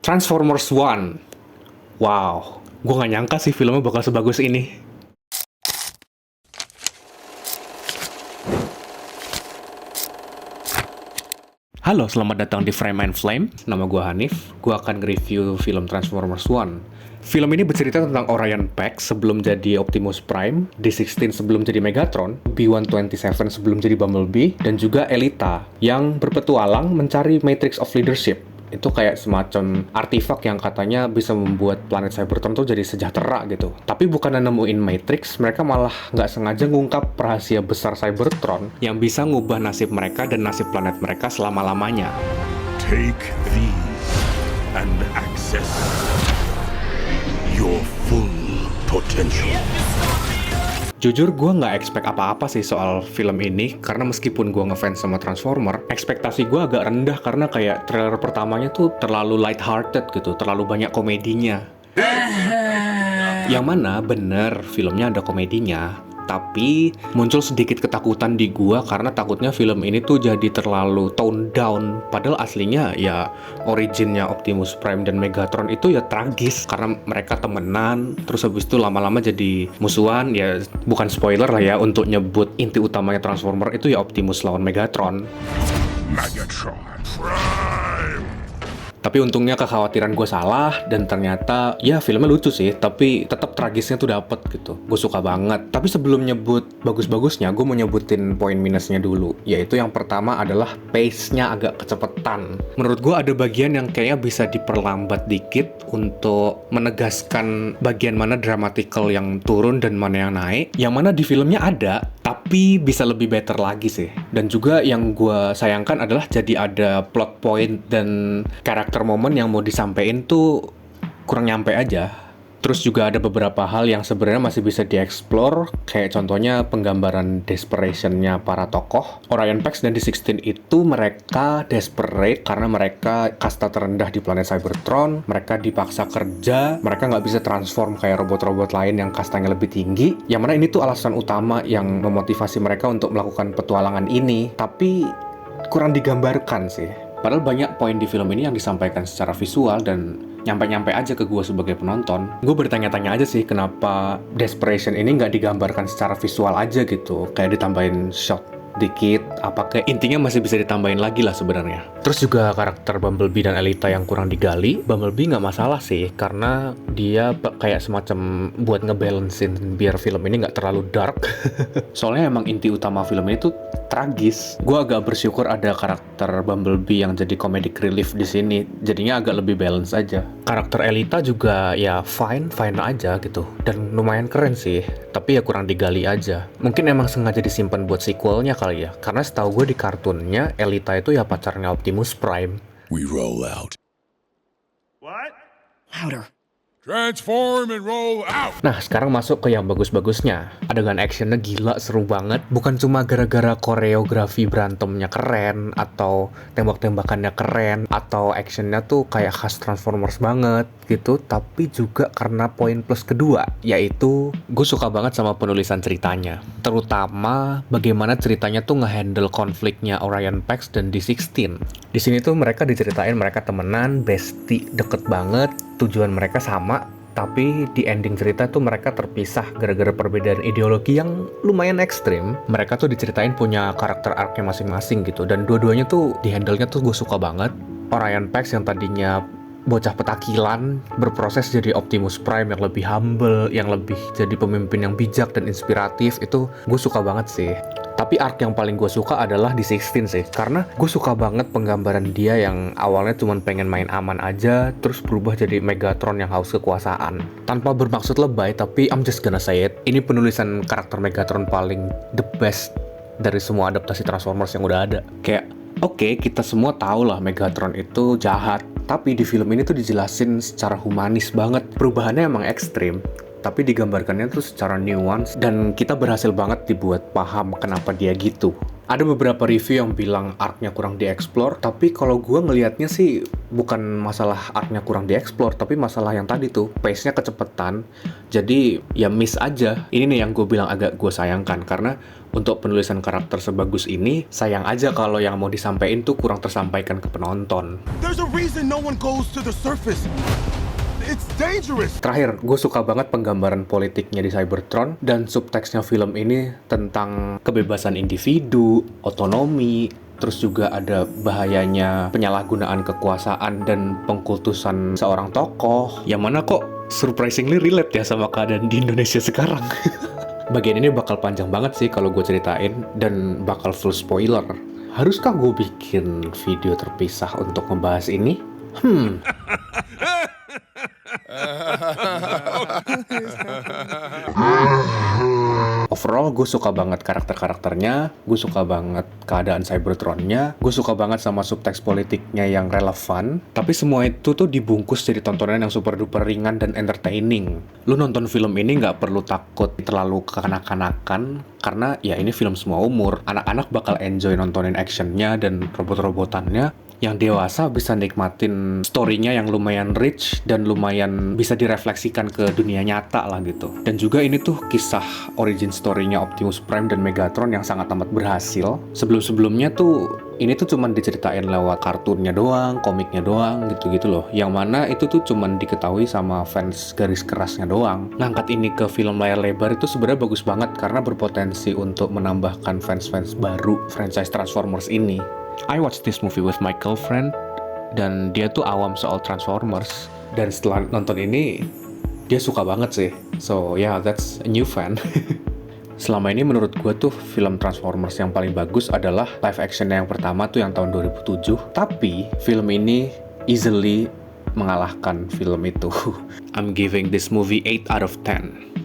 Transformers One. Wow, gue gak nyangka sih filmnya bakal sebagus ini. Halo, selamat datang di Frame and Flame. Nama gue Hanif. Gue akan nge-review film Transformers One. Film ini bercerita tentang Orion Pax sebelum jadi Optimus Prime, D16 sebelum jadi Megatron, B127 sebelum jadi Bumblebee, dan juga Elita yang berpetualang mencari Matrix of Leadership. Itu kayak semacam artifak yang katanya bisa membuat planet Cybertron tuh jadi sejahtera gitu. Tapi bukan nemuin Matrix, mereka malah nggak sengaja ngungkap rahasia besar Cybertron yang bisa ngubah nasib mereka dan nasib planet mereka selama-lamanya. Take these and access your full potential. Jujur, gue nggak expect apa-apa sih soal film ini, karena meskipun gue ngefans sama Transformer, ekspektasi gue agak rendah karena kayak trailer pertamanya tuh terlalu light-hearted gitu, terlalu banyak komedinya. Yang mana bener filmnya ada komedinya, tapi muncul sedikit ketakutan di gua karena takutnya film ini tuh jadi terlalu tone down. Padahal aslinya ya originnya Optimus Prime dan Megatron itu ya tragis karena mereka temenan, terus habis itu lama-lama jadi musuhan. Ya bukan spoiler lah ya untuk nyebut inti utamanya Transformer itu ya Optimus lawan Megatron. Megatron Prime. Tapi untungnya kekhawatiran gue salah, dan ternyata ya filmnya lucu sih, tapi tetap tragisnya tuh dapet gitu. Gue suka banget. Tapi sebelum nyebut bagus-bagusnya, gue mau nyebutin poin minusnya dulu. Yaitu yang pertama adalah pace-nya agak kecepetan. Menurut gue ada bagian yang kayaknya bisa diperlambat dikit untuk menegaskan bagian mana dramatical yang turun dan mana yang naik. Yang mana di filmnya ada, tapi bisa lebih better lagi sih. Dan juga yang gue sayangkan adalah jadi ada plot point dan karakter momen yang mau disampaikan tuh kurang nyampe aja. Terus juga ada beberapa hal yang sebenarnya masih bisa dieksplor, kayak contohnya penggambaran desperation-nya para tokoh. Orion Pax dan D16 itu mereka desperate karena mereka kasta terendah di planet Cybertron, mereka dipaksa kerja, mereka nggak bisa transform kayak robot-robot lain yang kastanya lebih tinggi. Yang mana ini tuh alasan utama yang memotivasi mereka untuk melakukan petualangan ini, tapi kurang digambarkan sih. Padahal banyak poin di film ini yang disampaikan secara visual dan nyampe-nyampe aja ke gue sebagai penonton. Gue bertanya-tanya aja sih kenapa Desperation ini nggak digambarkan secara visual aja gitu. Kayak ditambahin shot dikit, apa kayak intinya masih bisa ditambahin lagi lah sebenarnya. Terus juga karakter Bumblebee dan Elita yang kurang digali. Bumblebee nggak masalah sih, karena dia kayak semacam buat ngebalancein biar film ini nggak terlalu dark. Soalnya emang inti utama film ini tuh tragis. Gue agak bersyukur ada karakter Bumblebee yang jadi comedic relief di sini. Jadinya agak lebih balance aja. Karakter Elita juga ya fine aja gitu. Dan lumayan keren sih. Tapi ya kurang digali aja. Mungkin emang sengaja disimpan buat sequelnya kali ya. Karena setahu gue di kartunnya Elita itu ya pacarnya Optimus Prime. We roll out. What? Louder. Transform and roll out. Nah, sekarang masuk ke yang bagus-bagusnya. Adegan actionnya gila, seru banget. Bukan cuma gara-gara koreografi berantemnya keren, atau tembak-tembakannya keren, atau actionnya tuh kayak khas Transformers banget gitu, tapi juga karena poin plus kedua, yaitu gue suka banget sama penulisan ceritanya. Terutama bagaimana ceritanya tuh ngehandle konfliknya Orion Pax dan D16. Di sini tuh mereka diceritain mereka temenan, bestie, deket banget, tujuan mereka sama, tapi di ending cerita tuh mereka terpisah gara-gara perbedaan ideologi yang lumayan ekstrim. Mereka tuh diceritain punya karakter arc-nya masing-masing gitu, dan dua-duanya tuh di-handle-nya tuh gue suka banget. Orion Pax yang tadinya bocah petakilan berproses jadi Optimus Prime yang lebih humble, yang lebih jadi pemimpin yang bijak dan inspiratif, itu gue suka banget sih. Tapi arc yang paling gue suka adalah D16 sih, karena gue suka banget penggambaran dia yang awalnya cuma pengen main aman aja, terus berubah jadi Megatron yang haus kekuasaan. Tanpa bermaksud lebay, tapi I'm just gonna say it, ini penulisan karakter Megatron paling the best dari semua adaptasi Transformers yang udah ada. Kayak, oke, kita semua tahu lah Megatron itu jahat, tapi di film ini tuh dijelasin secara humanis banget. Perubahannya emang ekstrim, tapi digambarkannya tuh secara nuance, dan kita berhasil banget dibuat paham kenapa dia gitu. Ada beberapa review yang bilang arc-nya kurang dieksplor, tapi kalau gue ngelihatnya sih bukan masalah arc-nya kurang dieksplor, tapi masalah yang tadi tuh, pace-nya kecepetan, jadi ya miss aja. Ini nih yang gue bilang agak gue sayangkan, karena untuk penulisan karakter sebagus ini, sayang aja kalau yang mau disampaikan tuh kurang tersampaikan ke penonton. There's a reason no one goes to the surface. It's dangerous. Terakhir, gue suka banget penggambaran politiknya di Cybertron, dan subteksnya film ini tentang kebebasan individu, otonomi, terus juga ada bahayanya penyalahgunaan kekuasaan dan pengkultusan seorang tokoh, yang mana kok surprisingly relate ya sama keadaan di Indonesia sekarang. Bagian ini bakal panjang banget sih kalau gue ceritain, dan bakal full spoiler. Haruskah gue bikin video terpisah untuk membahas ini? Overall, gue suka banget karakter-karakternya, gue suka banget keadaan Cybertron-nya, gue suka banget sama subteks politiknya yang relevan, tapi semua itu tuh dibungkus jadi tontonan yang super duper ringan dan entertaining. Lu nonton film ini nggak perlu takut terlalu kekanak-kanakan, karena ya ini film semua umur. Anak-anak bakal enjoy nontonin actionnya dan robot-robotannya. Yang dewasa bisa nikmatin story-nya yang lumayan rich dan lumayan bisa direfleksikan ke dunia nyata lah gitu. Dan juga ini tuh kisah origin story-nya Optimus Prime dan Megatron yang sangat amat berhasil. Sebelum-sebelumnya tuh ini tuh cuman diceritain lewat kartunnya doang, komiknya doang, gitu-gitu loh. Yang mana itu tuh cuman diketahui sama fans garis kerasnya doang. Ngangkat ini ke film layar lebar itu sebenarnya bagus banget karena berpotensi untuk menambahkan fans-fans baru franchise Transformers ini. I watched this movie with my girlfriend, dan dia tuh awam soal Transformers. Dan setelah nonton ini, dia suka banget sih. So yeah, that's a new fan. Selama ini menurut gue tuh film Transformers yang paling bagus adalah live action yang pertama tuh yang tahun 2007. Tapi film ini easily mengalahkan film itu. I'm giving this movie 8 out of 10.